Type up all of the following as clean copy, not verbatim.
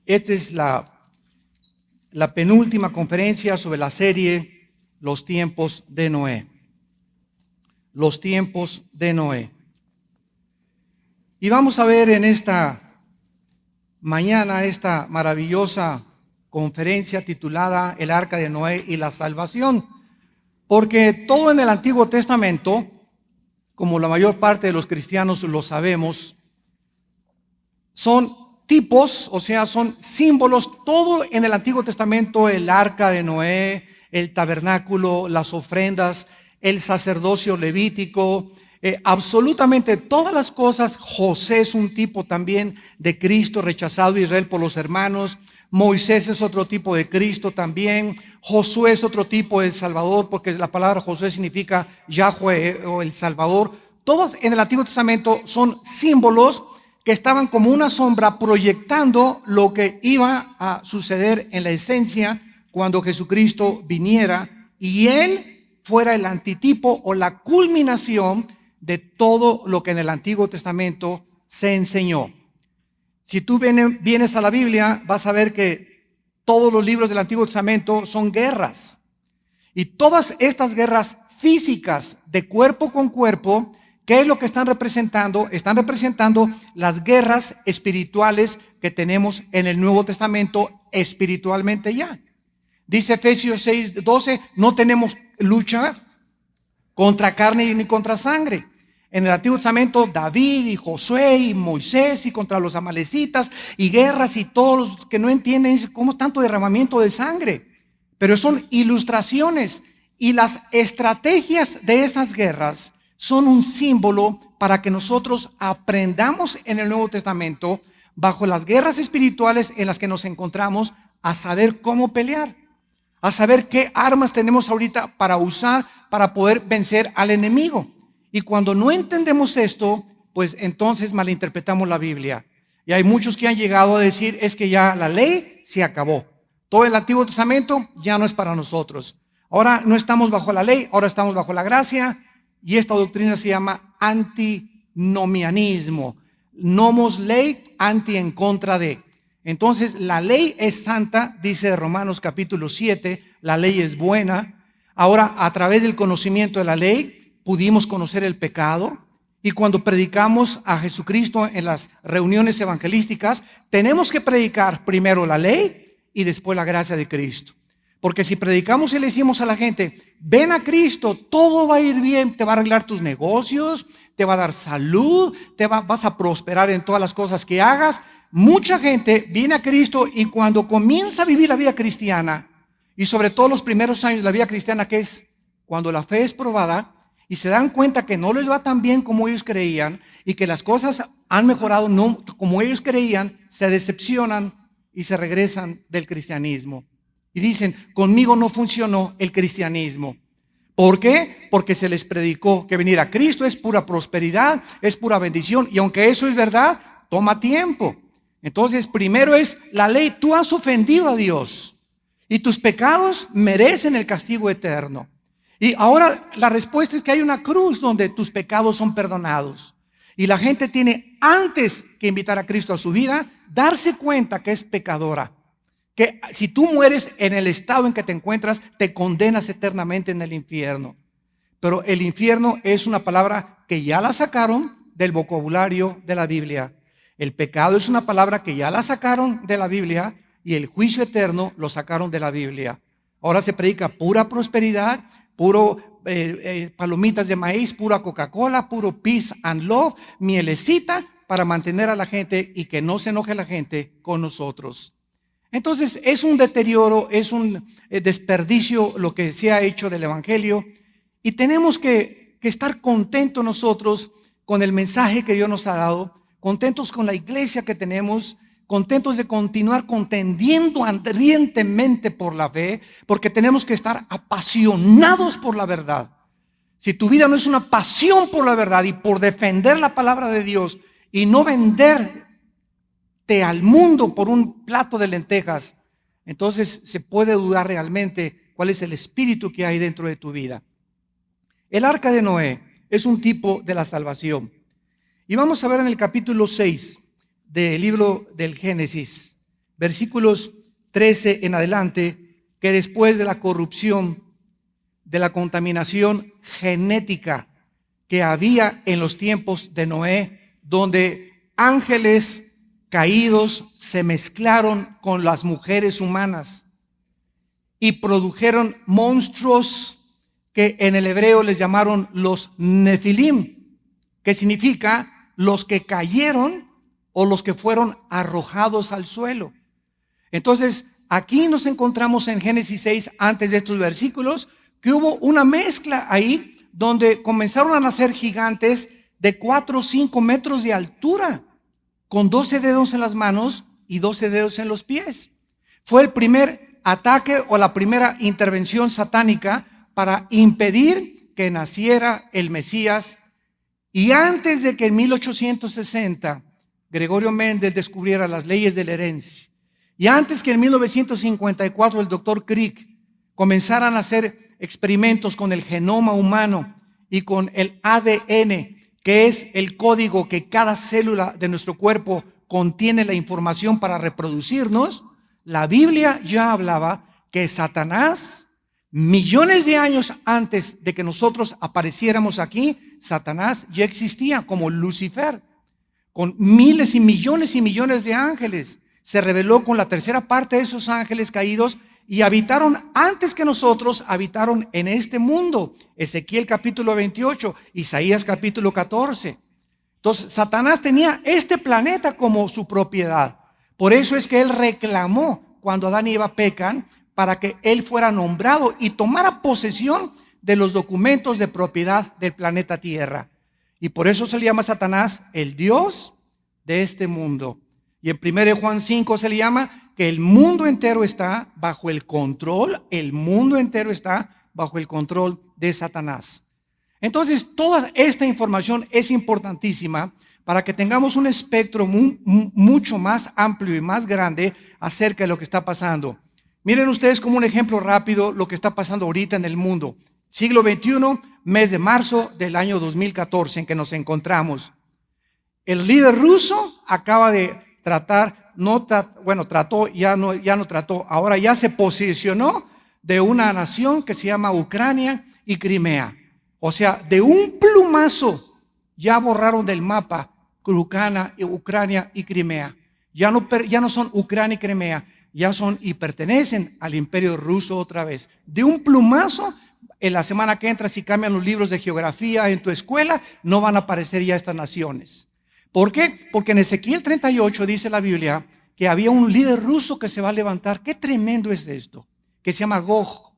Esta es la penúltima conferencia sobre la serie Los tiempos de Noé. Los tiempos de Noé. Y vamos a ver en esta mañana esta maravillosa conferencia titulada El Arca de Noé y la Salvación. Porque todo en el Antiguo Testamento, como la mayor parte de los cristianos lo sabemos, son tipos, o sea, son símbolos. Todo en el Antiguo Testamento, el Arca de Noé, el tabernáculo, las ofrendas, el sacerdocio levítico, absolutamente todas las cosas. José es un tipo también de Cristo rechazado de Israel por los hermanos. Moisés es otro tipo de Cristo también. Josué es otro tipo de Salvador, porque la palabra Josué significa Yahweh o el Salvador. Todos en el Antiguo Testamento son símbolos que estaban como una sombra proyectando lo que iba a suceder en la esencia cuando Jesucristo viniera y Él fuera el antitipo o la culminación de todo lo que en el Antiguo Testamento se enseñó. Si tú vienes a la Biblia, vas a ver que todos los libros del Antiguo Testamento son guerras. Y todas estas guerras físicas de cuerpo con cuerpo, ¿qué es lo que están representando? Están representando las guerras espirituales que tenemos en el Nuevo Testamento espiritualmente ya. Dice Efesios 6:12, no tenemos lucha contra carne ni contra sangre. En el Antiguo Testamento, David y Josué y Moisés y contra los amalecitas y guerras y todos los que no entienden cómo tanto derramamiento de sangre. Pero son ilustraciones y las estrategias de esas guerras son un símbolo para que nosotros aprendamos en el Nuevo Testamento, bajo las guerras espirituales en las que nos encontramos, a saber cómo pelear, a saber qué armas tenemos ahorita para usar para poder vencer al enemigo. Y cuando no entendemos esto, pues entonces malinterpretamos la Biblia. Y hay muchos que han llegado a decir, es que ya la ley se acabó. Todo el Antiguo Testamento ya no es para nosotros. Ahora no estamos bajo la ley, ahora estamos bajo la gracia. Y esta doctrina se llama antinomianismo. Nomos ley, anti en contra de. Entonces la ley es santa, dice Romanos capítulo 7, la ley es buena. Ahora a través del conocimiento de la ley pudimos conocer el pecado. Y cuando predicamos a Jesucristo en las reuniones evangelísticas, tenemos que predicar primero la ley y después la gracia de Cristo. Porque si predicamos y le decimos a la gente, ven a Cristo, todo va a ir bien, te va a arreglar tus negocios, te va a dar salud, vas a prosperar en todas las cosas que hagas. Mucha gente viene a Cristo y cuando comienza a vivir la vida cristiana, y sobre todo los primeros años de la vida cristiana, que es cuando la fe es probada, y se dan cuenta que no les va tan bien como ellos creían, y que las cosas han mejorado no como ellos creían, se decepcionan y se regresan del cristianismo. Y dicen, conmigo no funcionó el cristianismo. ¿Por qué? Porque se les predicó que venir a Cristo es pura prosperidad, es pura bendición. Y aunque eso es verdad, toma tiempo. Entonces, primero es la ley. Tú has ofendido a Dios y tus pecados merecen el castigo eterno. Y ahora la respuesta es que hay una cruz donde tus pecados son perdonados. Y la gente tiene, antes que invitar a Cristo a su vida, darse cuenta que es pecadora. Que si tú mueres en el estado en que te encuentras, te condenas eternamente en el infierno. Pero el infierno es una palabra que ya la sacaron del vocabulario de la Biblia. El pecado es una palabra que ya la sacaron de la Biblia y el juicio eterno lo sacaron de la Biblia. Ahora se predica pura prosperidad, puro palomitas de maíz, pura Coca-Cola, puro peace and love, mielecita para mantener a la gente y que no se enoje la gente con nosotros. Entonces es un deterioro, es un desperdicio lo que se ha hecho del Evangelio y tenemos que estar contentos nosotros con el mensaje que Dios nos ha dado, contentos con la iglesia que tenemos, contentos de continuar contendiendo ardientemente por la fe, porque tenemos que estar apasionados por la verdad. Si tu vida no es una pasión por la verdad y por defender la palabra de Dios y no venderte al mundo por un plato de lentejas, entonces se puede dudar realmente cuál es el espíritu que hay dentro de tu vida. El arca de Noé es un tipo de la salvación. Y vamos a ver en el capítulo 6 del libro del Génesis, versículos 13 en adelante, que después de la corrupción, de la contaminación genética que había en los tiempos de Noé, donde ángeles caídos se mezclaron con las mujeres humanas y produjeron monstruos que en el hebreo les llamaron los Nefilim, que significa los que cayeron o los que fueron arrojados al suelo. Entonces, aquí nos encontramos en Génesis 6, antes de estos versículos, que hubo una mezcla ahí donde comenzaron a nacer gigantes de 4 o 5 metros de altura, con 12 dedos en las manos y 12 dedos en los pies. Fue el primer ataque o la primera intervención satánica para impedir que naciera el Mesías. Y antes de que en 1860 Gregorio Mendel descubriera las leyes de la herencia, y antes que en 1954 el doctor Crick comenzaran a hacer experimentos con el genoma humano y con el ADN, que es el código que cada célula de nuestro cuerpo contiene la información para reproducirnos, la Biblia ya hablaba que Satanás, millones de años antes de que nosotros apareciéramos aquí, Satanás ya existía como Lucifer, con miles y millones de ángeles. Se rebeló con la tercera parte de esos ángeles caídos y habitaron antes que nosotros, habitaron en este mundo. Ezequiel capítulo 28, Isaías capítulo 14. Entonces, Satanás tenía este planeta como su propiedad. Por eso es que él reclamó cuando Adán y Eva pecan para que él fuera nombrado y tomara posesión de los documentos de propiedad del planeta Tierra. Y por eso se le llama a Satanás el Dios de este mundo. Y en 1 Juan 5 se le llama que el mundo entero está bajo el control, de Satanás. Entonces, toda esta información es importantísima para que tengamos un espectro mucho más amplio y más grande acerca de lo que está pasando. Miren ustedes como un ejemplo rápido lo que está pasando ahorita en el mundo. Siglo XXI, mes de marzo del año 2014 en que nos encontramos. El líder ruso acaba de ahora ya se posicionó de una nación que se llama Ucrania y Crimea. O sea, de un plumazo ya borraron del mapa Ucrania y Crimea. Ya no son Ucrania y Crimea, ya son y pertenecen al imperio ruso otra vez. De un plumazo, en la semana que entra, si cambian los libros de geografía en tu escuela, no van a aparecer ya estas naciones. ¿Por qué? Porque en Ezequiel 38 dice la Biblia que había un líder ruso que se va a levantar. Qué tremendo es esto, que se llama Gog.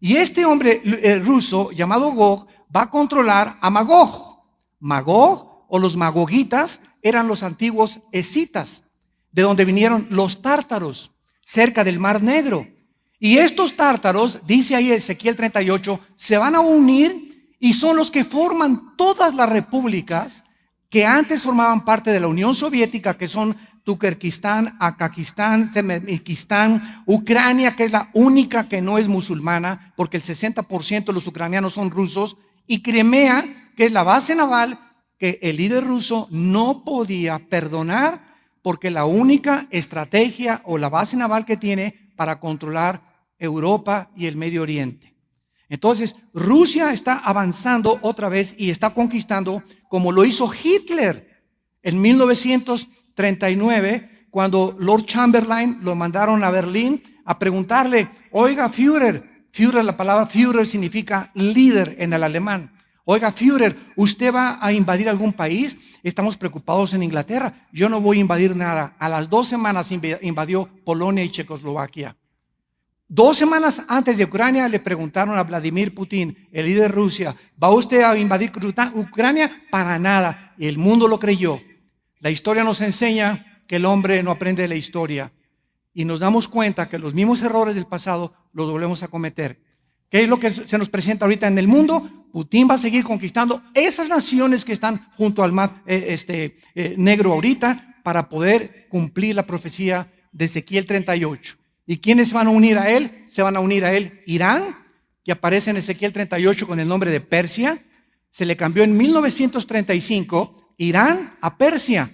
Y este hombre ruso llamado Gog va a controlar a Magog. Magog o los magogitas eran los antiguos escitas, de donde vinieron los tártaros, cerca del Mar Negro. Y estos tártaros, dice ahí Ezequiel 38, se van a unir y son los que forman todas las repúblicas que antes formaban parte de la Unión Soviética, que son Turkmenistán, Azerbaiyán, Uzbekistán, Ucrania, que es la única que no es musulmana, porque el 60% de los ucranianos son rusos, y Crimea, que es la base naval que el líder ruso no podía perdonar, porque la única estrategia o la base naval que tiene para controlar Europa y el Medio Oriente. Entonces, Rusia está avanzando otra vez y está conquistando como lo hizo Hitler en 1939, cuando Lord Chamberlain lo mandaron a Berlín a preguntarle, oiga, Führer, la palabra Führer significa líder en el alemán. Oiga, Führer, ¿usted va a invadir algún país? Estamos preocupados en Inglaterra. Yo no voy a invadir nada. A las 2 semanas invadió Polonia y Checoslovaquia. 2 semanas antes de Ucrania le preguntaron a Vladimir Putin, el líder de Rusia, ¿va usted a invadir Ucrania? Para nada. Y el mundo lo creyó. La historia nos enseña que el hombre no aprende de la historia. Y nos damos cuenta que los mismos errores del pasado los volvemos a cometer. ¿Qué es lo que se nos presenta ahorita en el mundo? Putin va a seguir conquistando esas naciones que están junto al mar Negro ahorita para poder cumplir la profecía de Ezequiel 38. ¿Y quiénes van a unir a él? Se van a unir a él Irán, que aparece en Ezequiel 38 con el nombre de Persia. Se le cambió en 1935 Irán a Persia,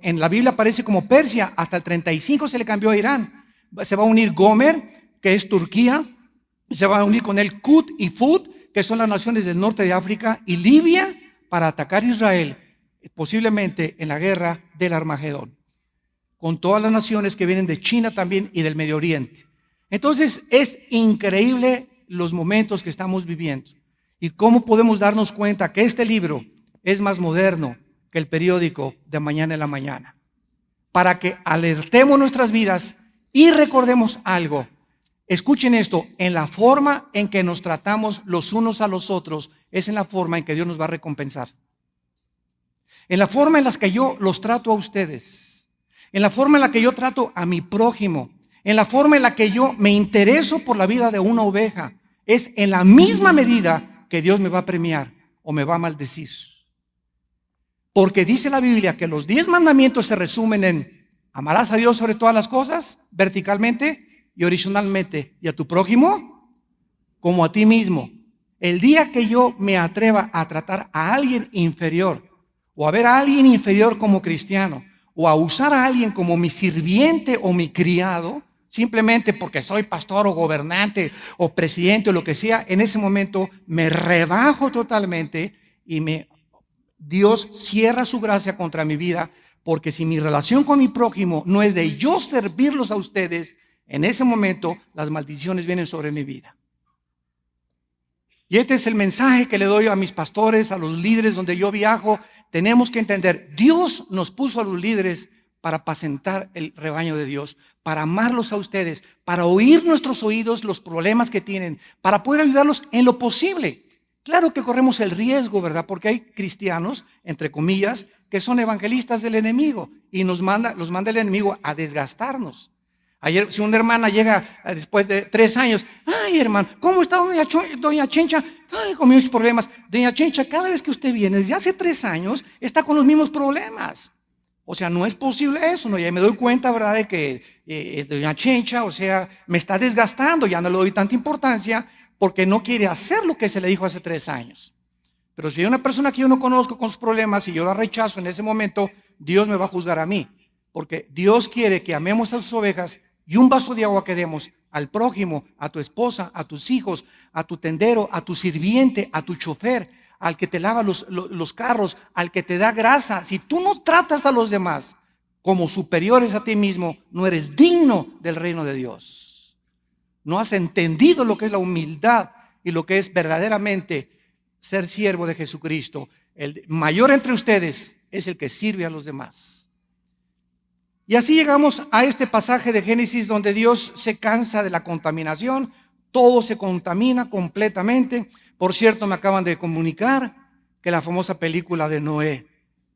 En la Biblia aparece como Persia, hasta el 35 se le cambió a Irán. Se va a unir Gomer, que es Turquía, se va a unir con él Kut y Fud, que son las naciones del norte de África, y Libia, para atacar a Israel, posiblemente en la guerra del Armagedón, con todas las naciones que vienen de China también y del Medio Oriente. Entonces es increíble los momentos que estamos viviendo y cómo podemos darnos cuenta que este libro es más moderno que el periódico de mañana en la mañana, para que alertemos nuestras vidas y recordemos algo. Escuchen esto, en la forma en que nos tratamos los unos a los otros es en la forma en que Dios nos va a recompensar. En la forma en la que yo los trato a ustedes, en la forma en la que yo trato a mi prójimo, en la forma en la que yo me intereso por la vida de una oveja, es en la misma medida que Dios me va a premiar o me va a maldecir. Porque dice la Biblia que los 10 mandamientos se resumen en: amarás a Dios sobre todas las cosas, verticalmente y horizontalmente, y a tu prójimo como a ti mismo. El día que yo me atreva a tratar a alguien inferior, o a ver a alguien inferior como cristiano, o a usar a alguien como mi sirviente o mi criado, simplemente porque soy pastor o gobernante o presidente o lo que sea, en ese momento me rebajo totalmente y Dios cierra su gracia contra mi vida, porque si mi relación con mi prójimo no es de yo servirlos a ustedes, en ese momento las maldiciones vienen sobre mi vida. Y este es el mensaje que le doy a mis pastores, a los líderes donde yo viajo. Tenemos que entender, Dios nos puso a los líderes para apacentar el rebaño de Dios, para amarlos a ustedes, para oír nuestros oídos los problemas que tienen, para poder ayudarlos en lo posible. Claro que corremos el riesgo, ¿verdad? Porque hay cristianos, entre comillas, que son evangelistas del enemigo y los manda el enemigo a desgastarnos. Ayer, si una hermana llega después de 3 años, ay hermano, ¿cómo está doña Chencha? Ay, con muchos problemas. Doña Chencha, cada vez que usted viene, desde hace 3 años, está con los mismos problemas. O sea, no es posible eso, ¿no? Ya me doy cuenta, ¿verdad?, de que es doña Chencha, o sea, me está desgastando, ya no le doy tanta importancia porque no quiere hacer lo que se le dijo hace 3 años. Pero si hay una persona que yo no conozco con sus problemas y yo la rechazo en ese momento, Dios me va a juzgar a mí. Porque Dios quiere que amemos a sus ovejas y un vaso de agua que demos al prójimo, a tu esposa, a tus hijos, a tu tendero, a tu sirviente, a tu chofer, al que te lava los carros, al que te da grasa. Si tú no tratas a los demás como superiores a ti mismo, no eres digno del reino de Dios. No has entendido lo que es la humildad y lo que es verdaderamente ser siervo de Jesucristo. El mayor entre ustedes es el que sirve a los demás. Y así llegamos a este pasaje de Génesis donde Dios se cansa de la contaminación. Todo se contamina completamente. Por cierto, me acaban de comunicar que la famosa película de Noé,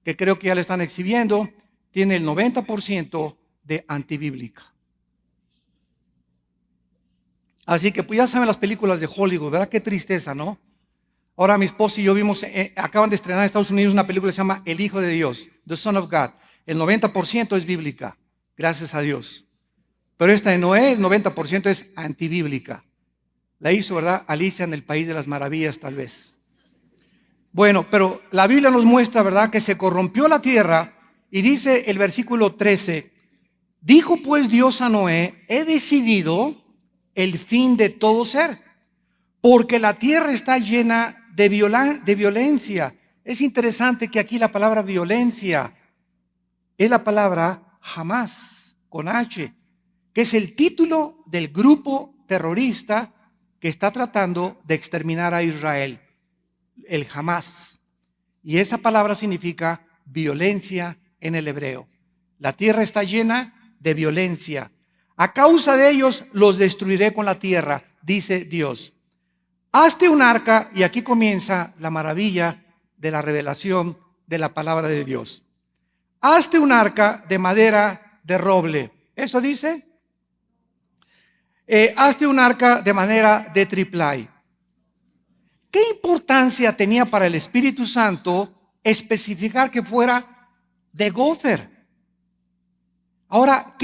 que creo que ya la están exhibiendo, tiene el 90% de antibíblica. Así que pues ya saben las películas de Hollywood, ¿verdad? Qué tristeza, ¿no? Ahora mi esposa y yo vimos, acaban de estrenar en Estados Unidos una película que se llama El Hijo de Dios, The Son of God. El 90% es bíblica, gracias a Dios. Pero esta de Noé, el 90% es antibíblica. La hizo, ¿verdad?, Alicia en el País de las Maravillas, tal vez. Bueno, pero la Biblia nos muestra, ¿verdad?, que se corrompió la tierra y dice el versículo 13, dijo pues Dios a Noé, he decidido el fin de todo ser, porque la tierra está llena de violencia. Es interesante que aquí la palabra violencia es la palabra Hamas, con H, que es el título del grupo terrorista que está tratando de exterminar a Israel, el Hamas. Y esa palabra significa violencia en el hebreo. La tierra está llena de violencia. A causa de ellos los destruiré con la tierra, dice Dios. Hazte un arca, y aquí comienza la maravilla de la revelación de la palabra de Dios. Hazte un arca de madera de roble. ¿Eso dice? Hazte un arca de madera de triplay. ¿Qué importancia tenía para el Espíritu Santo especificar que fuera de gofer? Ahora,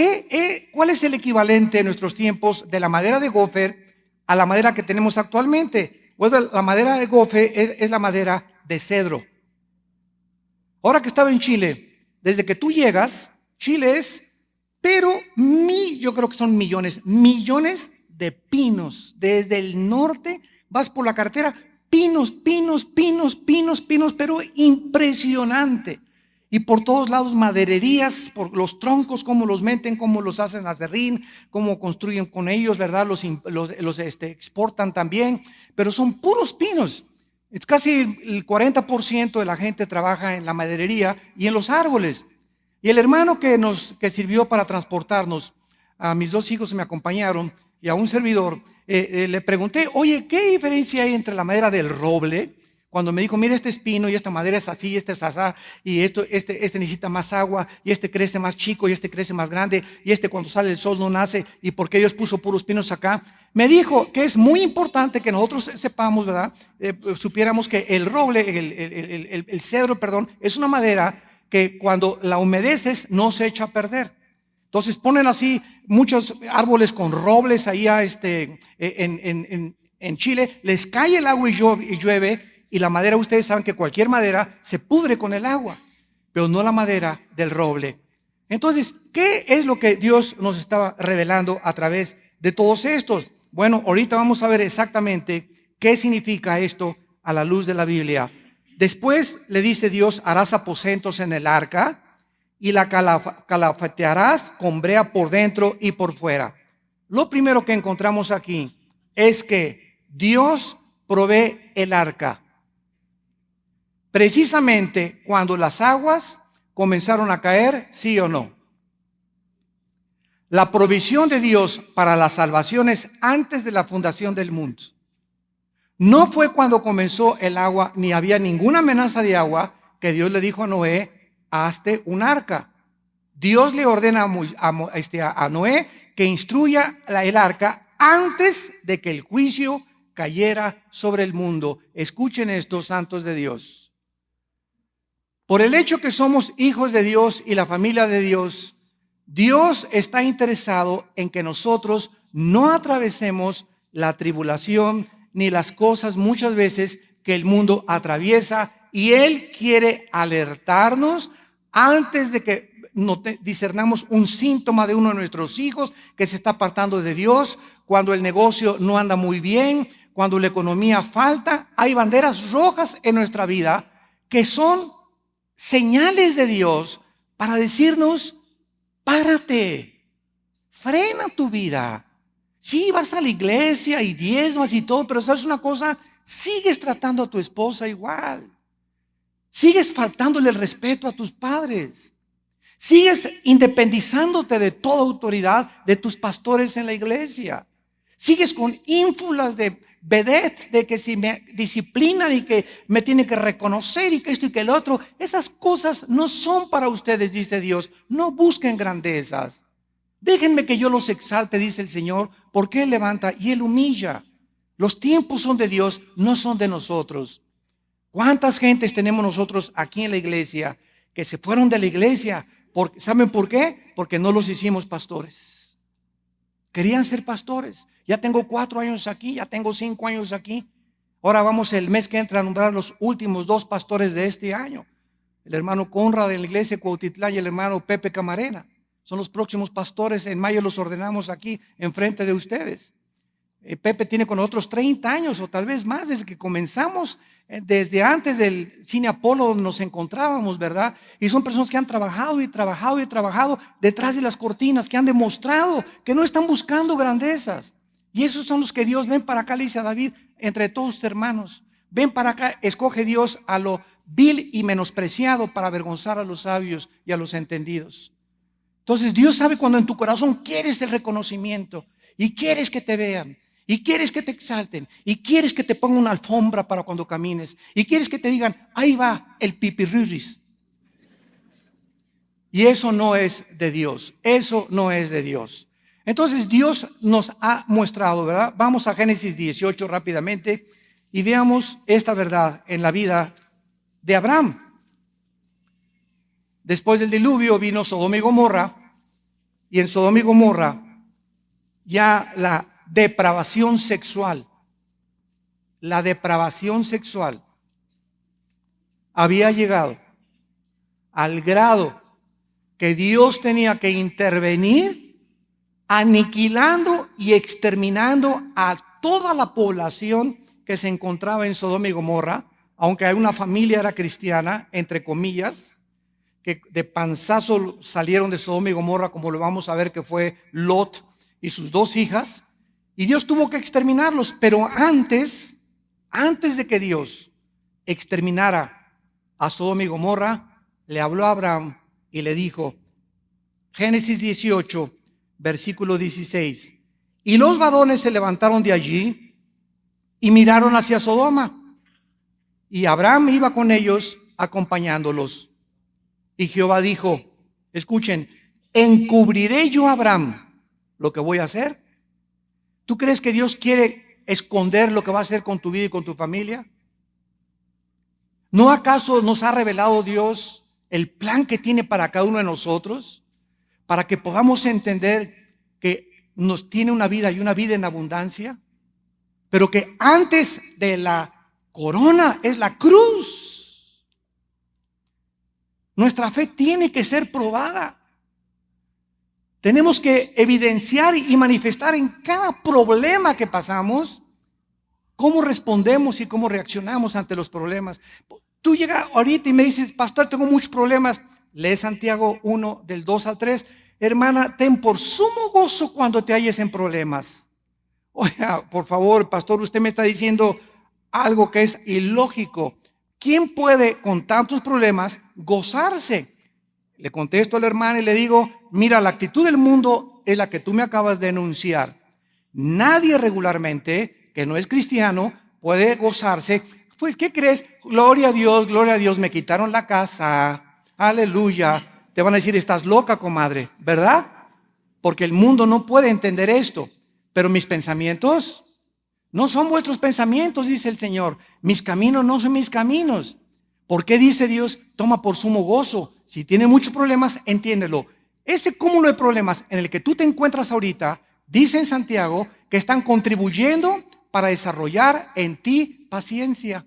¿cuál es el equivalente en nuestros tiempos de la madera de gofer a la madera que tenemos actualmente? Bueno, la madera de gofer es la madera de cedro. Ahora que estaba en Chile, desde que tú llegas, Chile es, pero yo creo que son millones de pinos. Desde el norte vas por la carretera, pinos, pero impresionante. Y por todos lados madererías, por los troncos, cómo los meten, cómo los hacen aserrín, cómo construyen con ellos, ¿verdad? Los exportan también, pero son puros pinos. Es casi el 40% de la gente trabaja en la maderería y en los árboles. Y el hermano que sirvió para transportarnos, a mis dos hijos me acompañaron y a un servidor, le pregunté, oye, ¿qué diferencia hay entre la madera del roble? Cuando me dijo, mira, este es pino y esta madera es así, este es asá, y este necesita más agua, y este crece más chico, y este crece más grande, y este cuando sale el sol no nace, y porque Dios puso puros pinos acá. Me dijo que es muy importante que nosotros sepamos, ¿verdad? Supiéramos que el roble, el cedro, perdón, es una madera que cuando la humedeces no se echa a perder. Entonces ponen así muchos árboles con robles ahí en Chile, les cae el agua y llueve. Y la madera, ustedes saben que cualquier madera se pudre con el agua, pero no la madera del roble. Entonces, ¿qué es lo que Dios nos estaba revelando a través de todos estos? Bueno, ahorita vamos a ver exactamente qué significa esto a la luz de la Biblia. Después le dice Dios, harás aposentos en el arca y la calafatearás con brea por dentro y por fuera. Lo primero que encontramos aquí es que Dios provee el arca. Precisamente cuando las aguas comenzaron a caer, ¿sí o no? La provisión de Dios para la salvación es antes de la fundación del mundo. No fue cuando comenzó el agua, ni había ninguna amenaza de agua, que Dios le dijo a Noé, hazte un arca. Dios le ordena a Noé que instruya el arca antes de que el juicio cayera sobre el mundo. Escuchen esto, santos de Dios. Por el hecho que somos hijos de Dios y la familia de Dios, Dios está interesado en que nosotros no atravesemos la tribulación ni las cosas muchas veces que el mundo atraviesa, y Él quiere alertarnos antes de que discernamos un síntoma de uno de nuestros hijos que se está apartando de Dios, cuando el negocio no anda muy bien, cuando la economía falta. Hay banderas rojas en nuestra vida que son señales de Dios para decirnos, párate, frena tu vida. Sí, vas a la iglesia y diezmas y todo, pero sabes una cosa, sigues tratando a tu esposa igual. Sigues faltándole el respeto a tus padres. Sigues independizándote de toda autoridad de tus pastores en la iglesia. Sigues con ínfulas de vedette, de que si me disciplinan y que me tienen que reconocer y que esto y que el otro. Esas cosas no son para ustedes, dice Dios. No busquen grandezas. Déjenme que yo los exalte, dice el Señor, porque Él levanta y Él humilla. Los tiempos son de Dios, no son de nosotros. ¿Cuántas gentes tenemos nosotros aquí en la iglesia que se fueron de la iglesia? ¿Saben por qué? Porque no los hicimos pastores. Querían ser pastores. Ya tengo 4 años aquí, ya tengo 5 años aquí. Ahora vamos el mes que entra a nombrar los últimos 2 pastores de este año. El hermano Conrad de la iglesia de Cuautitlán y el hermano Pepe Camarena. Son los próximos pastores. En mayo los ordenamos aquí enfrente de ustedes. Pepe tiene con nosotros 30 años o tal vez más desde que comenzamos, desde antes del Cine Apolo donde nos encontrábamos, ¿verdad? Y son personas que han trabajado y trabajado y trabajado detrás de las cortinas, que han demostrado que no están buscando grandezas. Y esos son los que Dios, ven para acá, le dice a David, entre todos tus hermanos, ven para acá, escoge Dios a lo vil y menospreciado para avergonzar a los sabios y a los entendidos. Entonces Dios sabe cuando en tu corazón quieres el reconocimiento y quieres que te vean. Y quieres que te exalten, y quieres que te pongan una alfombra para cuando camines, y quieres que te digan, ahí va el pipirriris. Y eso no es de Dios, eso no es de Dios. Entonces Dios nos ha mostrado, ¿verdad? Vamos a Génesis 18 rápidamente y veamos esta verdad en la vida de Abraham. Después del diluvio vino Sodoma y Gomorra, y en Sodoma y Gomorra ya la depravación sexual había llegado al grado que Dios tenía que intervenir aniquilando y exterminando a toda la población que se encontraba en Sodoma y Gomorra, aunque una familia era cristiana, entre comillas, que de panzazo salieron de Sodoma y Gomorra, como lo vamos a ver que fue Lot y sus 2 hijas, y Dios tuvo que exterminarlos. Pero antes de que Dios exterminara a Sodoma y Gomorra, le habló a Abraham y le dijo, Génesis 18, versículo 16, y los varones se levantaron de allí y miraron hacia Sodoma, y Abraham iba con ellos acompañándolos. Y Jehová dijo, escuchen, ¿encubriré yo a Abraham lo que voy a hacer? ¿Tú crees que Dios quiere esconder lo que va a hacer con tu vida y con tu familia? ¿No acaso nos ha revelado Dios el plan que tiene para cada uno de nosotros? Para que podamos entender que nos tiene una vida y una vida en abundancia. Pero que antes de la corona es la cruz. Nuestra fe tiene que ser probada. Tenemos que evidenciar y manifestar en cada problema que pasamos cómo respondemos y cómo reaccionamos ante los problemas. Tú llegas ahorita y me dices, pastor, tengo muchos problemas. Lee Santiago 1, del 2 al 3. Hermana, ten por sumo gozo cuando te halles en problemas. Oiga, por favor, pastor, usted me está diciendo algo que es ilógico. ¿Quién puede con tantos problemas gozarse? Le contesto a la hermana y le digo, mira, la actitud del mundo es la que tú me acabas de enunciar. Nadie regularmente que no es cristiano puede gozarse. Pues, ¿qué crees? Gloria a Dios, me quitaron la casa. Aleluya. Te van a decir, estás loca, comadre, ¿verdad? Porque el mundo no puede entender esto. Pero mis pensamientos no son vuestros pensamientos, dice el Señor. Mis caminos no son mis caminos. ¿Por qué dice Dios? Toma por sumo gozo. Si tiene muchos problemas, entiéndelo. Ese cúmulo de problemas en el que tú te encuentras ahorita, dice en Santiago, que están contribuyendo para desarrollar en ti paciencia.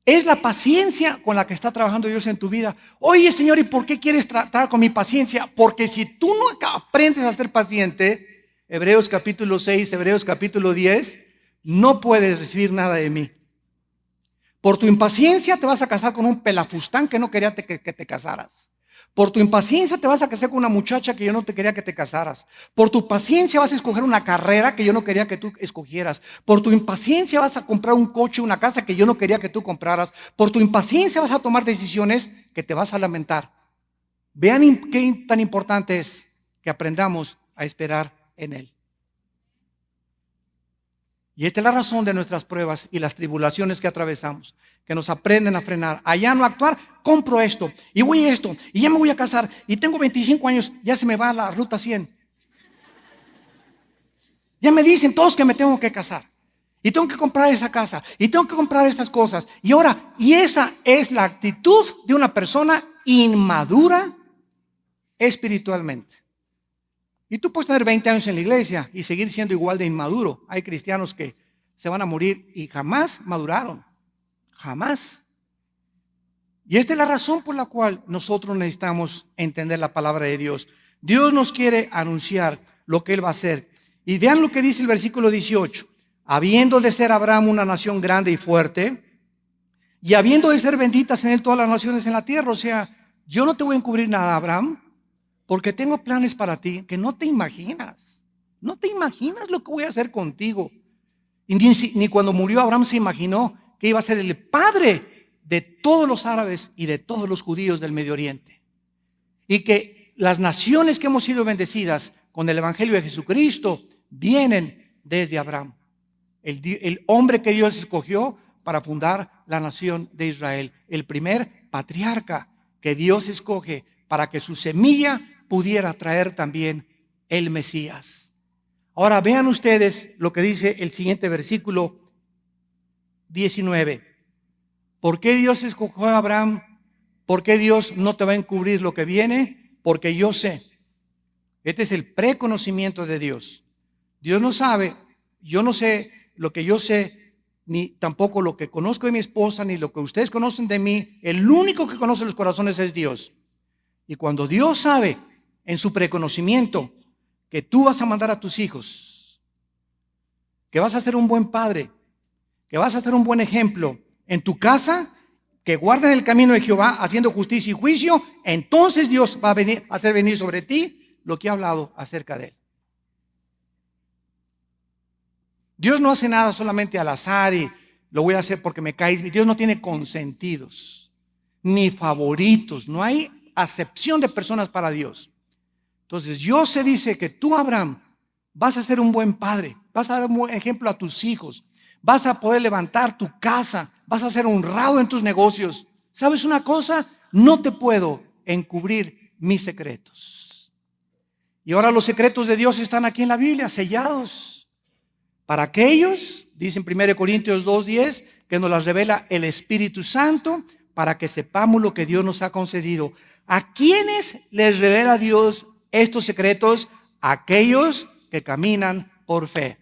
Es la paciencia con la que está trabajando Dios en tu vida. Oye, Señor, ¿y por qué quieres tratar con mi paciencia? Porque si tú no aprendes a ser paciente, Hebreos capítulo 6, Hebreos capítulo 10, no puedes recibir nada de mí. Por tu impaciencia te vas a casar con un pelafustán que no quería que te casaras. Por tu impaciencia te vas a casar con una muchacha que yo no te quería que te casaras. Por tu paciencia vas a escoger una carrera que yo no quería que tú escogieras. Por tu impaciencia vas a comprar un coche, una casa que yo no quería que tú compraras. Por tu impaciencia vas a tomar decisiones que te vas a lamentar. Vean qué tan importante es que aprendamos a esperar en Él. Y esta es la razón de nuestras pruebas y las tribulaciones que atravesamos, que nos aprenden a frenar, allá no actuar. Compro esto y voy a esto y ya me voy a casar y tengo 25 años, ya se me va la ruta 100. Ya me dicen todos que me tengo que casar y tengo que comprar esa casa y tengo que comprar estas cosas. Y esa es la actitud de una persona inmadura espiritualmente. Y tú puedes tener 20 años en la iglesia y seguir siendo igual de inmaduro. Hay cristianos que se van a morir y jamás maduraron. Jamás. Y esta es la razón por la cual nosotros necesitamos entender la palabra de Dios. Dios nos quiere anunciar lo que Él va a hacer. Y vean lo que dice el versículo 18. Habiendo de ser Abraham una nación grande y fuerte, y habiendo de ser benditas en él todas las naciones en la tierra. O sea, yo no te voy a encubrir nada, Abraham, porque tengo planes para ti que no te imaginas. No te imaginas lo que voy a hacer contigo. Y ni cuando murió Abraham se imaginó que iba a ser el padre de todos los árabes y de todos los judíos del Medio Oriente. Y que las naciones que hemos sido bendecidas con el Evangelio de Jesucristo vienen desde Abraham. El hombre que Dios escogió para fundar la nación de Israel. El primer patriarca que Dios escoge para que su semilla pudiera traer también el Mesías. Ahora vean ustedes lo que dice el siguiente versículo 19. ¿Por qué Dios escogió a Abraham? ¿Por qué Dios no te va a encubrir lo que viene? Porque yo sé. Este es el preconocimiento de Dios. Dios no sabe, yo no sé lo que yo sé, ni tampoco lo que conozco de mi esposa, ni lo que ustedes conocen de mí. El único que conoce los corazones es Dios. Y cuando Dios sabe en su preconocimiento que tú vas a mandar a tus hijos, que vas a ser un buen padre, que vas a ser un buen ejemplo en tu casa, que guarden el camino de Jehová haciendo justicia y juicio, entonces Dios va a venir a hacer venir sobre ti lo que ha hablado acerca de él. Dios no hace nada solamente al azar y lo voy a hacer porque me caes. Dios no tiene consentidos ni favoritos. No hay acepción de personas para Dios. Entonces Dios se dice que tú, Abraham, vas a ser un buen padre, vas a dar un buen ejemplo a tus hijos, vas a poder levantar tu casa, vas a ser honrado en tus negocios. ¿Sabes una cosa? No te puedo encubrir mis secretos. Y ahora los secretos de Dios están aquí en la Biblia, sellados. Para aquellos, dice en 1 Corintios 2:10, que nos las revela el Espíritu Santo, para que sepamos lo que Dios nos ha concedido. ¿A quiénes les revela Dios estos secretos? A aquellos que caminan por fe.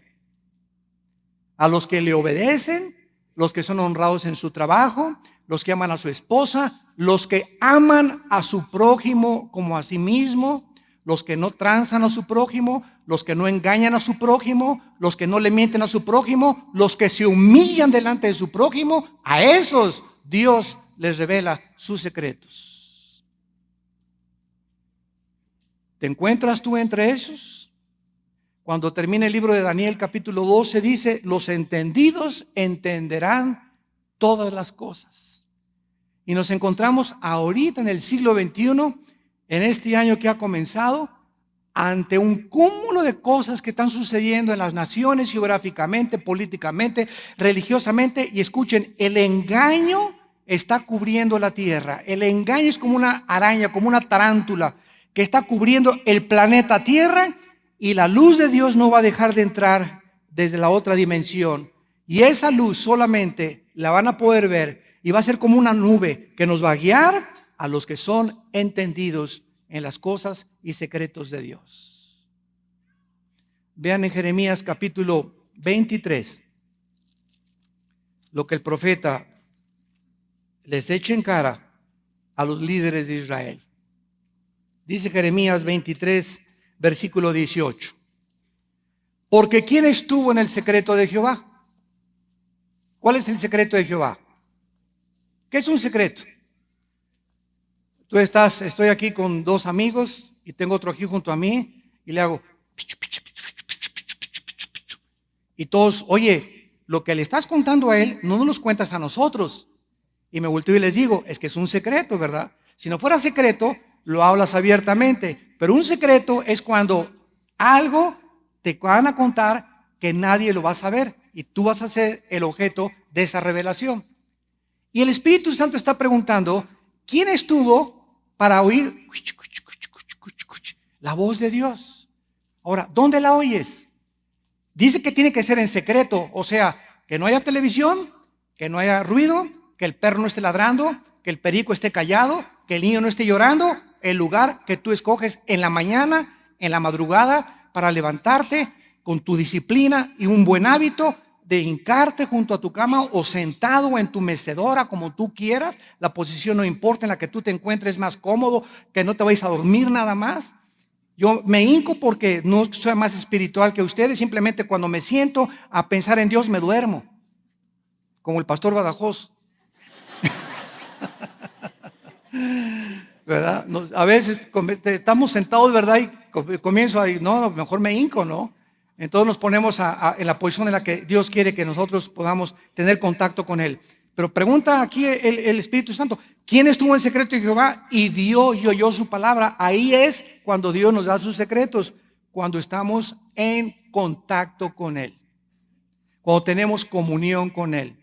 A los que le obedecen, los que son honrados en su trabajo, los que aman a su esposa, los que aman a su prójimo como a sí mismo, los que no transan a su prójimo, los que no engañan a su prójimo, los que no le mienten a su prójimo, los que se humillan delante de su prójimo. A esos Dios les revela sus secretos. ¿Te encuentras tú entre esos? Cuando termina el libro de Daniel capítulo 12 dice: los entendidos entenderán todas las cosas. Y nos encontramos ahorita en el siglo XXI, en este año que ha comenzado, ante un cúmulo de cosas que están sucediendo en las naciones geográficamente, políticamente, religiosamente. Y escuchen, el engaño está cubriendo la tierra. El engaño es como una araña, como una tarántula que está cubriendo el planeta Tierra, y la luz de Dios no va a dejar de entrar desde la otra dimensión. Y esa luz solamente la van a poder ver y va a ser como una nube que nos va a guiar a los que son entendidos en las cosas y secretos de Dios. Vean en Jeremías capítulo 23 lo que el profeta les echa en cara a los líderes de Israel. Dice Jeremías 23, versículo 18. Porque ¿quién estuvo en el secreto de Jehová? ¿Cuál es el secreto de Jehová? ¿Qué es un secreto? Estoy aquí con dos amigos y tengo otro aquí junto a mí y le hago y todos, oye, lo que le estás contando a él no nos lo cuentas a nosotros. Y me volteo y les digo, es que es un secreto, ¿verdad? Si no fuera secreto, lo hablas abiertamente, pero un secreto es cuando algo te van a contar que nadie lo va a saber y tú vas a ser el objeto de esa revelación. Y el Espíritu Santo está preguntando, ¿quién estuvo para oír la voz de Dios? Ahora, ¿dónde la oyes? Dice que tiene que ser en secreto, o sea, que no haya televisión, que no haya ruido, que el perro no esté ladrando, que el perico esté callado, que el niño no esté llorando. El lugar que tú escoges en la mañana, en la madrugada, para levantarte con tu disciplina y un buen hábito de hincarte junto a tu cama o sentado en tu mecedora, como tú quieras. La posición no importa, en la que tú te encuentres más cómodo, que no te vayas a dormir nada más. Yo me hinco porque no soy más espiritual que ustedes, simplemente cuando me siento a pensar en Dios me duermo, como el pastor Badajoz. ¿Verdad? A veces estamos sentados, ¿verdad? Y comienzo a decir, no, mejor me hinco, ¿no? Entonces nos ponemos en la posición en la que Dios quiere que nosotros podamos tener contacto con Él. Pero pregunta aquí el Espíritu Santo, ¿quién estuvo en el secreto de Jehová y vio y oyó su palabra? Ahí es cuando Dios nos da sus secretos, cuando estamos en contacto con Él, cuando tenemos comunión con Él,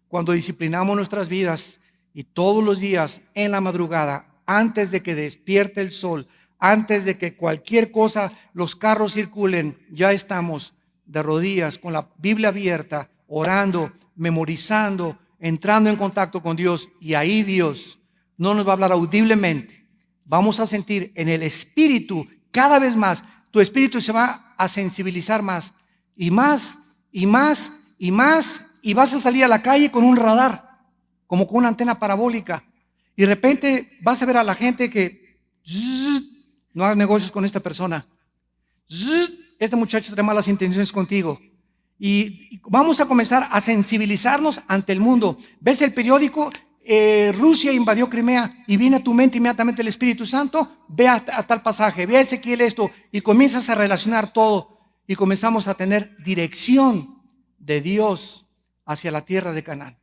cuando disciplinamos nuestras vidas y todos los días en la madrugada, antes de que despierte el sol, antes de que cualquier cosa, los carros circulen, ya estamos de rodillas con la Biblia abierta, orando, memorizando, entrando en contacto con Dios. Y ahí Dios no nos va a hablar audiblemente. Vamos a sentir en el espíritu cada vez más. Tu espíritu se va a sensibilizar más y más y más y más y vas a salir a la calle con un radar, como con una antena parabólica. Y de repente vas a ver a la gente que no hagas negocios con esta persona. Este muchacho trae malas intenciones contigo. Y vamos a comenzar a sensibilizarnos ante el mundo. ¿Ves el periódico? Rusia invadió Crimea y viene a tu mente inmediatamente el Espíritu Santo. Ve a tal pasaje, ve a Ezequiel esto y comienzas a relacionar todo y comenzamos a tener dirección de Dios hacia la tierra de Canaán.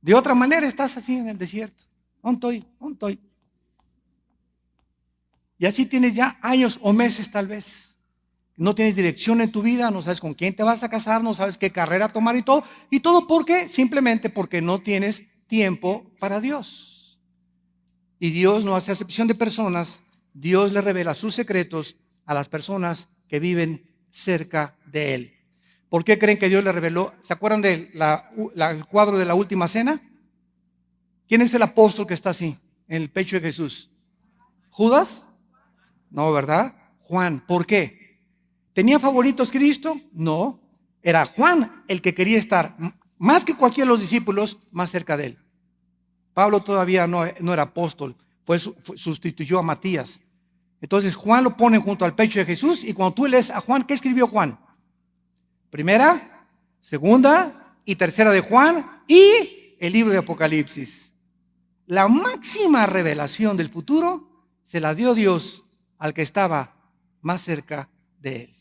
De otra manera estás así en el desierto. ¿Dónde estoy? Y así tienes ya años o meses tal vez. No tienes dirección en tu vida, no sabes con quién te vas a casar, no sabes qué carrera tomar y todo. ¿Y todo por qué? Simplemente porque no tienes tiempo para Dios. Y Dios no hace acepción de personas. Dios le revela sus secretos a las personas que viven cerca de Él. ¿Por qué creen que Dios le reveló? ¿Se acuerdan del cuadro de la última cena? ¿Quién es el apóstol que está así, en el pecho de Jesús? ¿Judas? No, ¿verdad? Juan. ¿Por qué? ¿Tenía favoritos Cristo? No. Era Juan el que quería estar, más que cualquiera de los discípulos, más cerca de él. Pablo todavía no era apóstol, sustituyó a Matías. Entonces Juan lo pone junto al pecho de Jesús y cuando tú lees a Juan, ¿qué escribió Juan? Primera, segunda y tercera de Juan y el libro de Apocalipsis. La máxima revelación del futuro se la dio Dios al que estaba más cerca de él.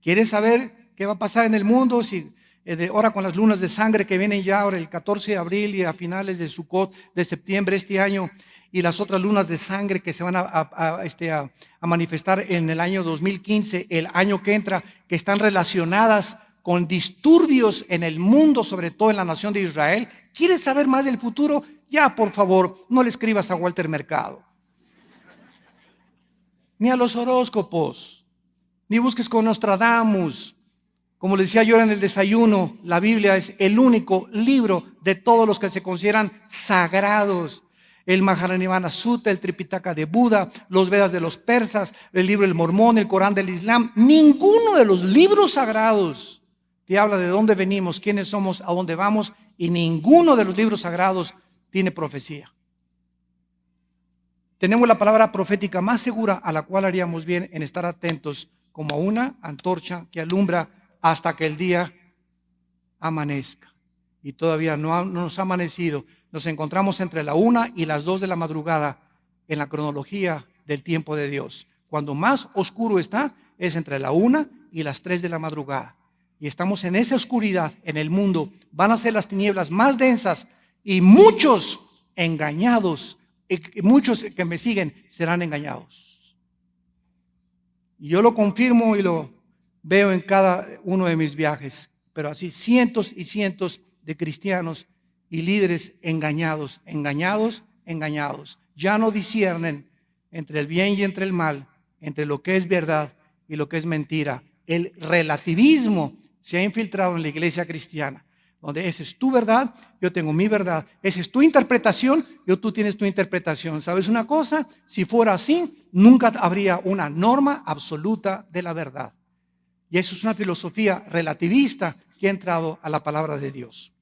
¿Quieres saber qué va a pasar en el mundo? Si ahora con las lunas de sangre que vienen ya ahora el 14 de abril y a finales de Sukkot de septiembre este año y las otras lunas de sangre que se van a manifestar en el año 2015, el año que entra, que están relacionadas con disturbios en el mundo, sobre todo en la nación de Israel. ¿Quieres saber más del futuro? Ya, por favor, no le escribas a Walter Mercado, ni a los horóscopos, ni busques con Nostradamus. Como les decía yo en el desayuno, la Biblia es el único libro de todos los que se consideran sagrados. El Mahajanivana Sutta, el Tripitaka de Buda, los Vedas de los persas, el libro del Mormón, el Corán del Islam. Ninguno de los libros sagrados te habla de dónde venimos, quiénes somos, a dónde vamos, y ninguno de los libros sagrados tiene profecía. Tenemos la palabra profética más segura a la cual haríamos bien en estar atentos como una antorcha que alumbra hasta que el día amanezca. Y todavía no nos ha amanecido. Nos encontramos entre la 1 y las 2 de la madrugada en la cronología del tiempo de Dios. Cuando más oscuro está es entre la 1 y las 3 de la madrugada. Y estamos en esa oscuridad en el mundo. Van a ser las tinieblas más densas y muchos engañados, y muchos que me siguen serán engañados. Y yo lo confirmo y lo veo en cada uno de mis viajes, pero así cientos y cientos de cristianos y líderes engañados. Ya no disciernen entre el bien y entre el mal, entre lo que es verdad y lo que es mentira. El relativismo se ha infiltrado en la iglesia cristiana, donde esa es tu verdad, yo tengo mi verdad, esa es tu interpretación, tú tienes tu interpretación. ¿Sabes una cosa? Si fuera así, nunca habría una norma absoluta de la verdad. Y eso es una filosofía relativista que ha entrado a la palabra de Dios.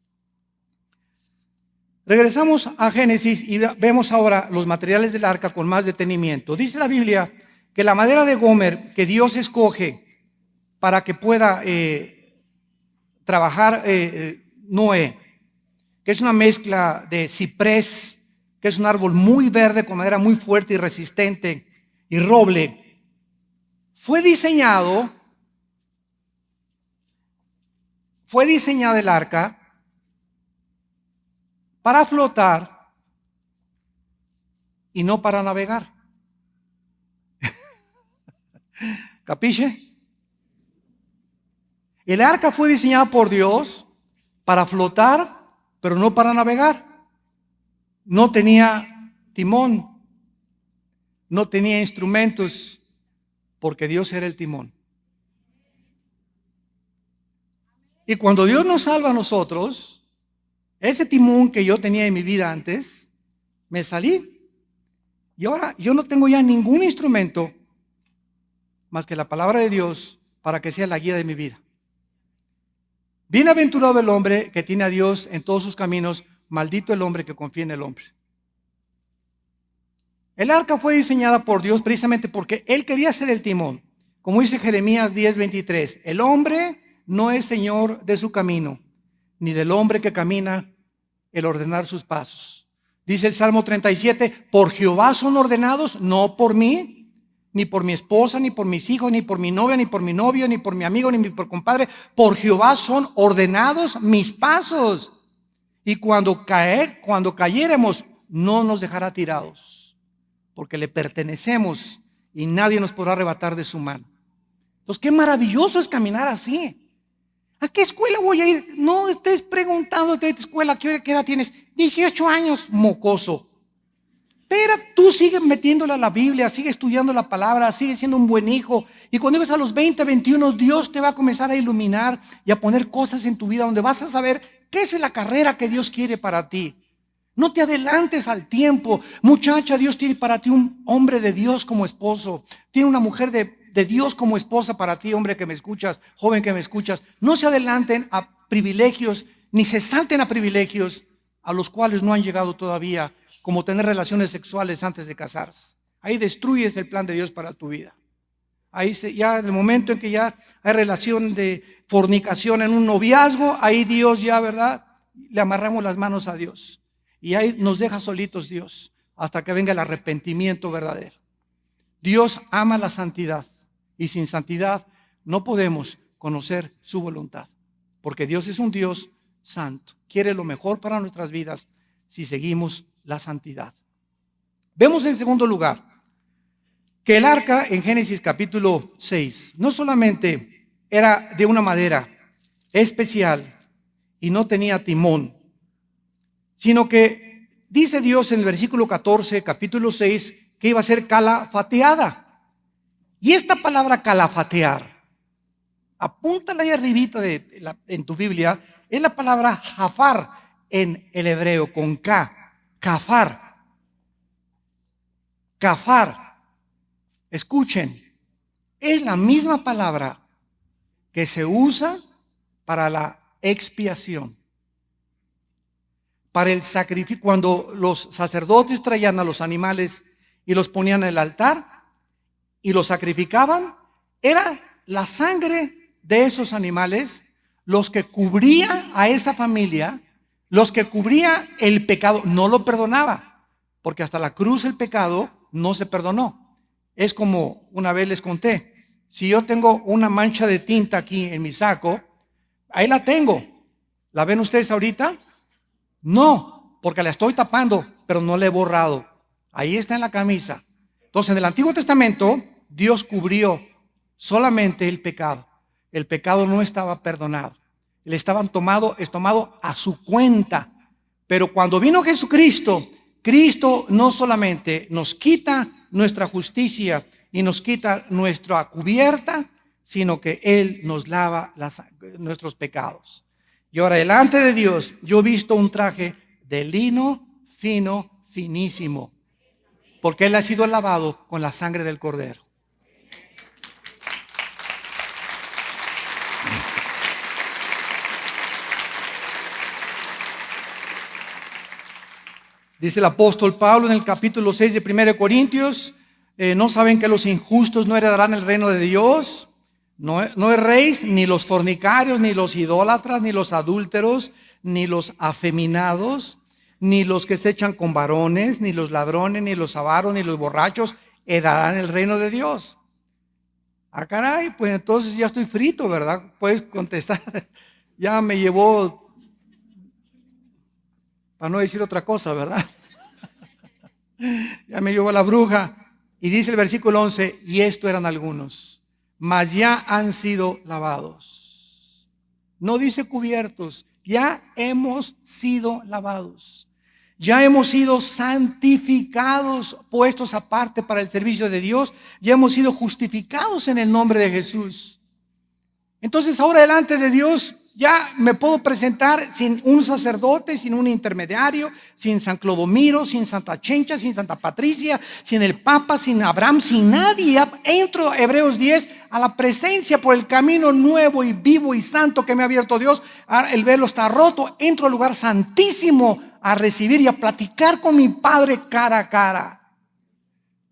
Regresamos a Génesis y vemos ahora los materiales del arca con más detenimiento. Dice la Biblia que la madera de Gomer que Dios escoge para que pueda trabajar Noé, que es una mezcla de ciprés, que es un árbol muy verde con madera muy fuerte y resistente, y roble, fue diseñada el arca para flotar y no para navegar. ¿Capiche? El arca fue diseñada por Dios para flotar, pero no para navegar. No tenía timón, no tenía instrumentos, porque Dios era el timón. Y cuando Dios nos salva a nosotros, ese timón que yo tenía en mi vida antes, me salí. Y ahora yo no tengo ya ningún instrumento más que la palabra de Dios para que sea la guía de mi vida. Bienaventurado el hombre que tiene a Dios en todos sus caminos, maldito el hombre que confía en el hombre. El arca fue diseñada por Dios precisamente porque Él quería ser el timón. Como dice Jeremías 10:23, el hombre no es señor de su camino, ni del hombre que camina el ordenar sus pasos. Dice el Salmo 37, por Jehová son ordenados, no por mí, ni por mi esposa, ni por mis hijos, ni por mi novia, ni por mi novio, ni por mi amigo, ni por compadre. Por Jehová son ordenados mis pasos. Y cuando cayéremos, no nos dejará tirados, porque le pertenecemos y nadie nos podrá arrebatar de su mano. Entonces, qué maravilloso es caminar así. ¿A qué escuela voy a ir? No estés preguntándote de tu escuela, ¿qué edad tienes? 18 años, mocoso. Pero tú sigues metiéndole a la Biblia, sigues estudiando la palabra, sigues siendo un buen hijo. Y cuando llegues a los 20, 21, Dios te va a comenzar a iluminar y a poner cosas en tu vida donde vas a saber qué es la carrera que Dios quiere para ti. No te adelantes al tiempo. Muchacha, Dios tiene para ti un hombre de Dios como esposo. Tiene una mujer de Dios como esposa para ti, hombre que me escuchas, joven que me escuchas. No se adelanten a privilegios, ni se salten a privilegios a los cuales no han llegado todavía, como tener relaciones sexuales antes de casarse. Ahí destruyes el plan de Dios para tu vida. Ahí ya en el momento en que ya hay relación de fornicación en un noviazgo, ahí Dios ya, ¿verdad? Le amarramos las manos a Dios. Y ahí nos deja solitos Dios hasta que venga el arrepentimiento verdadero. Dios ama la santidad y sin santidad no podemos conocer su voluntad. Porque Dios es un Dios santo. Quiere lo mejor para nuestras vidas si seguimos la santidad. Vemos en segundo lugar que el arca en Génesis capítulo 6 no solamente era de una madera especial y no tenía timón, sino que dice Dios en el versículo 14, capítulo 6, que iba a ser calafateada. Y esta palabra calafatear, apúntala ahí arribita en tu Biblia, es la palabra jafar en el hebreo con K. Cafar. Cafar. Escuchen, es la misma palabra que se usa para la expiación. Para el sacrificio, cuando los sacerdotes traían a los animales y los ponían en el altar y los sacrificaban, era la sangre de esos animales los que cubría a esa familia. Los que cubría el pecado no lo perdonaba, porque hasta la cruz el pecado no se perdonó. Es como una vez les conté, si yo tengo una mancha de tinta aquí en mi saco, ahí la tengo. ¿La ven ustedes ahorita? No, porque la estoy tapando, pero no la he borrado. Ahí está en la camisa. Entonces, en el Antiguo Testamento, Dios cubrió solamente el pecado. El pecado no estaba perdonado. Le estaban tomado a su cuenta. Pero cuando vino Jesucristo, Cristo no solamente nos quita nuestra justicia y nos quita nuestra cubierta, sino que Él nos lava nuestros pecados. Y ahora delante de Dios, yo he visto un traje de lino fino, finísimo, porque Él ha sido lavado con la sangre del Cordero. Dice el apóstol Pablo en el capítulo 6 de 1 Corintios, ¿no saben que los injustos no heredarán el reino de Dios? No erréis ni los fornicarios, ni los idólatras, ni los adúlteros, ni los afeminados, ni los que se echan con varones, ni los ladrones, ni los avaros, ni los borrachos heredarán el reino de Dios. Ah, caray, pues entonces ya estoy frito, ¿verdad? Puedes contestar, ya me llevó... Para no decir otra cosa, ¿verdad? Ya me llevó la bruja. Y dice el versículo 11, y esto eran algunos, mas ya han sido lavados. No dice cubiertos, ya hemos sido lavados. Ya hemos sido santificados, puestos aparte para el servicio de Dios. Ya hemos sido justificados en el nombre de Jesús. Entonces ahora delante de Dios ya me puedo presentar sin un sacerdote, sin un intermediario, sin San Clodomiro, sin Santa Chencha, sin Santa Patricia, sin el Papa, sin Abraham, sin nadie. Entro a Hebreos 10 a la presencia por el camino nuevo y vivo y santo que me ha abierto Dios. Ahora el velo está roto, entro al lugar santísimo a recibir y a platicar con mi Padre cara a cara.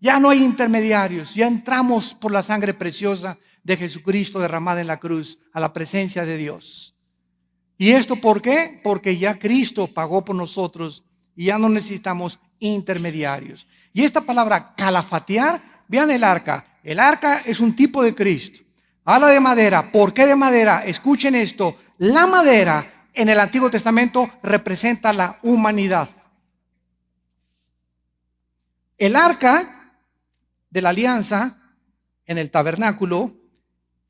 Ya no hay intermediarios, ya entramos por la sangre preciosa de Jesucristo derramada en la cruz a la presencia de Dios. ¿Y esto por qué? Porque ya Cristo pagó por nosotros y ya no necesitamos intermediarios. Y esta palabra calafatear, vean el arca. El arca es un tipo de Cristo. Habla de madera. ¿Por qué de madera? Escuchen esto. La madera en el Antiguo Testamento representa la humanidad. El arca de la alianza en el tabernáculo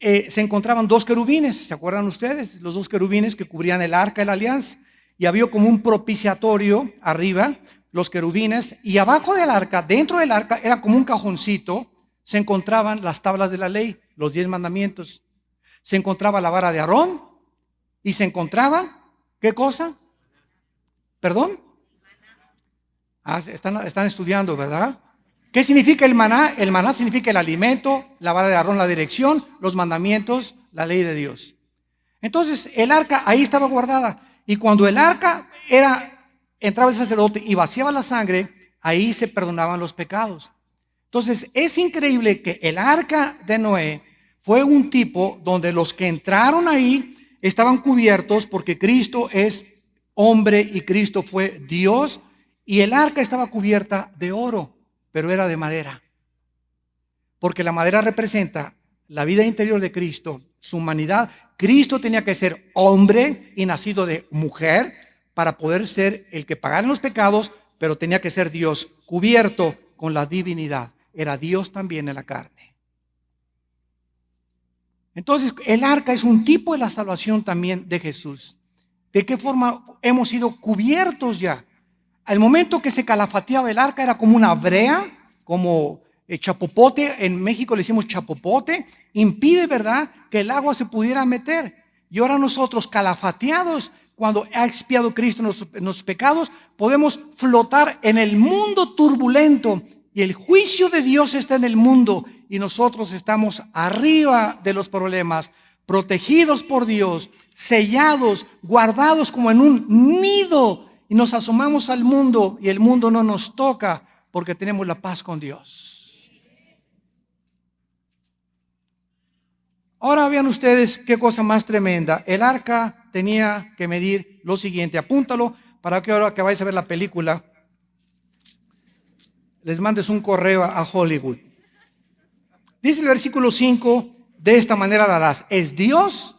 se encontraban dos querubines. ¿Se acuerdan ustedes? Los dos querubines que cubrían el arca de la alianza. Y había como un propiciatorio arriba, los querubines, y abajo del arca, dentro del arca, era como un cajoncito, se encontraban las tablas de la ley, los 10 mandamientos. Se encontraba la vara de Aarón y se encontraba, ¿qué cosa? ¿Perdón? Están estudiando, ¿verdad? ¿Qué significa el maná? El maná significa el alimento, la vara de Aarón, la dirección, los mandamientos, la ley de Dios. Entonces, el arca ahí estaba guardada. Y cuando el arca entraba el sacerdote y vaciaba la sangre, ahí se perdonaban los pecados. Entonces, es increíble que el arca de Noé fue un tipo donde los que entraron ahí estaban cubiertos porque Cristo es hombre y Cristo fue Dios. Y el arca estaba cubierta de oro, pero era de madera. Porque la madera representa la vida interior de Cristo, su humanidad. Cristo tenía que ser hombre y nacido de mujer para poder ser el que pagara los pecados, pero tenía que ser Dios cubierto con la divinidad. Era Dios también en la carne. Entonces, el arca es un tipo de la salvación también de Jesús. ¿De qué forma hemos sido cubiertos ya? Al momento que se calafateaba el arca era como una brea, como chapopote, en México le decimos chapopote, impide, ¿verdad?, que el agua se pudiera meter. Y ahora nosotros, calafateados, cuando ha expiado Cristo nuestros pecados, podemos flotar en el mundo turbulento. Y el juicio de Dios está en el mundo y nosotros estamos arriba de los problemas, protegidos por Dios, sellados, guardados como en un nido. Y nos asomamos al mundo y el mundo no nos toca porque tenemos la paz con Dios. Ahora vean ustedes qué cosa más tremenda. El arca tenía que medir lo siguiente. Apúntalo para que ahora que vais a ver la película les mandes un correo a Hollywood. Dice el versículo 5, de esta manera la harás. Es Dios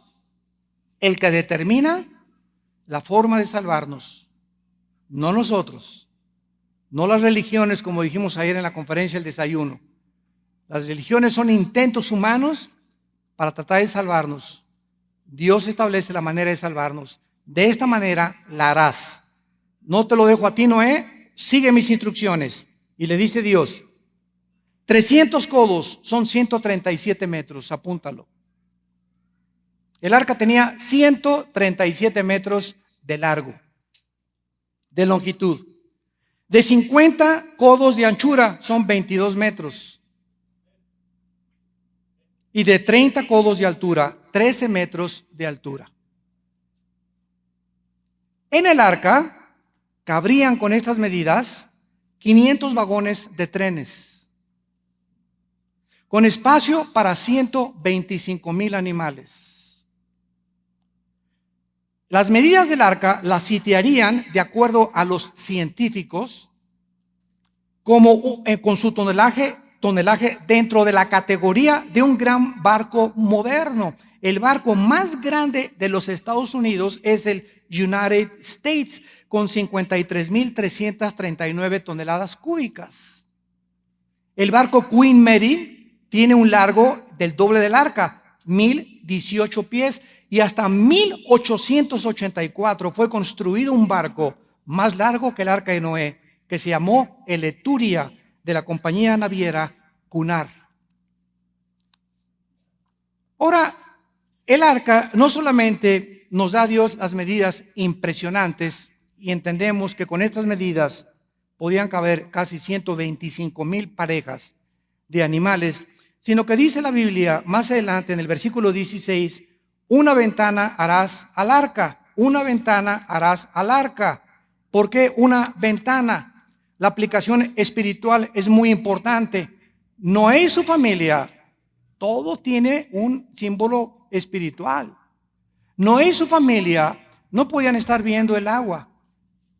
el que determina la forma de salvarnos, no nosotros, no las religiones, como dijimos ayer en la conferencia del desayuno. Las religiones son intentos humanos para tratar de salvarnos. Dios establece la manera de salvarnos. De esta manera la harás. No te lo dejo a ti, Noé, sigue mis instrucciones. Y le dice Dios, 300 codos son 137 metros, apúntalo. El arca tenía 137 metros de largo, de longitud. De 50 codos de anchura son 22 metros. Y de 30 codos de altura, 13 metros de altura. En el arca cabrían con estas medidas 500 vagones de trenes, con espacio para 125,000 animales. Las medidas del arca las sitiarían, de acuerdo a los científicos, como con su tonelaje dentro de la categoría de un gran barco moderno. El barco más grande de los Estados Unidos es el United States, con 53,339 toneladas cúbicas. El barco Queen Mary tiene un largo del doble del arca, 1,018 pies, y hasta 1884 fue construido un barco más largo que el arca de Noé, que se llamó el Etruria, de la compañía naviera Cunard. Ahora, el arca no solamente nos da a Dios las medidas impresionantes, y entendemos que con estas medidas podían caber casi 125,000 parejas de animales, sino que dice la Biblia más adelante en el versículo 16, una ventana harás al arca, una ventana harás al arca. ¿Por qué una ventana? La aplicación espiritual es muy importante. Noé y su familia, todo tiene un símbolo espiritual. Noé y su familia no podían estar viendo el agua.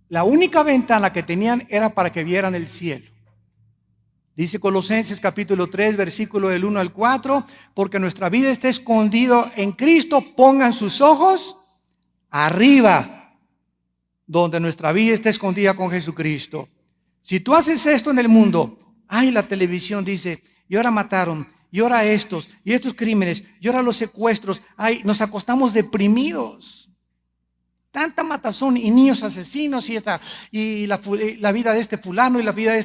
La única ventana que tenían era para que vieran el cielo. Dice Colosenses capítulo 3, versículo del 1 al 4, porque nuestra vida está escondida en Cristo, pongan sus ojos arriba, donde nuestra vida está escondida con Jesucristo. Si tú haces esto en el mundo, ay, la televisión dice, y ahora mataron, y ahora estos, y estos crímenes, y ahora los secuestros, ay, nos acostamos deprimidos. Tanta matazón y niños asesinos y la vida de este fulano y la vida de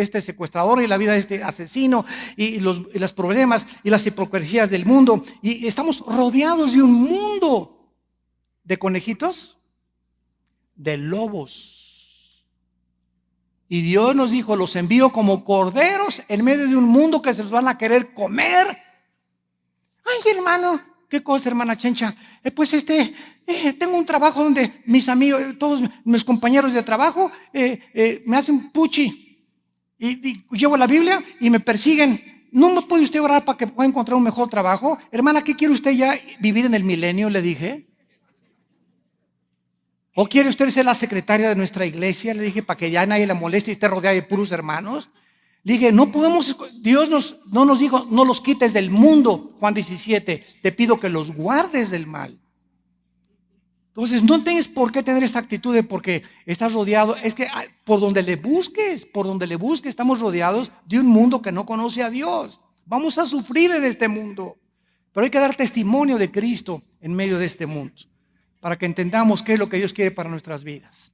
este secuestrador y la vida de este asesino y los problemas y las hipocresías del mundo. Y estamos rodeados de un mundo de conejitos, de lobos. Y Dios nos dijo, los envío como corderos en medio de un mundo que se los van a querer comer. Ay, hermano, ¿qué cosa, hermana Chencha? Tengo un trabajo donde mis amigos, todos mis compañeros de trabajo me hacen puchi y llevo la Biblia y me persiguen. ¿No me puede usted orar para que pueda encontrar un mejor trabajo? Hermana, ¿qué quiere usted ya vivir en el milenio? Le dije. ¿O quiere usted ser la secretaria de nuestra iglesia? Le dije, para que ya nadie la moleste y esté rodeada de puros hermanos. Le dije, no podemos, Dios no nos dijo, no los quites del mundo, Juan 17, te pido que los guardes del mal. Entonces no tienes por qué tener esa actitud de porque estás rodeado, es que por donde le busques, estamos rodeados de un mundo que no conoce a Dios. Vamos a sufrir en este mundo, pero hay que dar testimonio de Cristo en medio de este mundo, para que entendamos qué es lo que Dios quiere para nuestras vidas.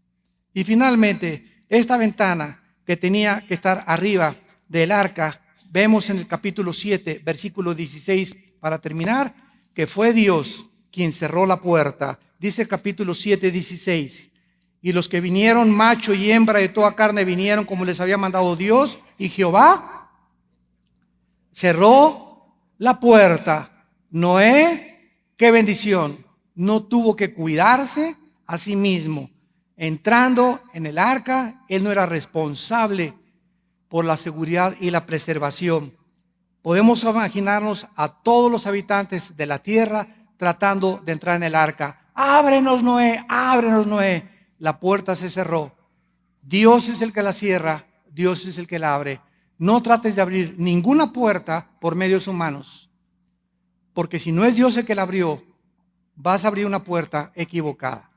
Y finalmente, esta ventana que tenía que estar arriba del arca, vemos en el capítulo 7, versículo 16, para terminar, que fue Dios quien cerró la puerta. Dice el capítulo 7, 16, y los que vinieron, macho y hembra de toda carne, vinieron como les había mandado Dios, y Jehová cerró la puerta. Noé, qué bendición, no tuvo que cuidarse a sí mismo. Entrando en el arca, él no era responsable por la seguridad y la preservación. Podemos imaginarnos a todos los habitantes de la tierra tratando de entrar en el arca. Ábrenos, Noé, ábrenos, Noé. La puerta se cerró. Dios es el que la cierra, Dios es el que la abre. No trates de abrir ninguna puerta por medios humanos, porque si no es Dios el que la abrió, vas a abrir una puerta equivocada.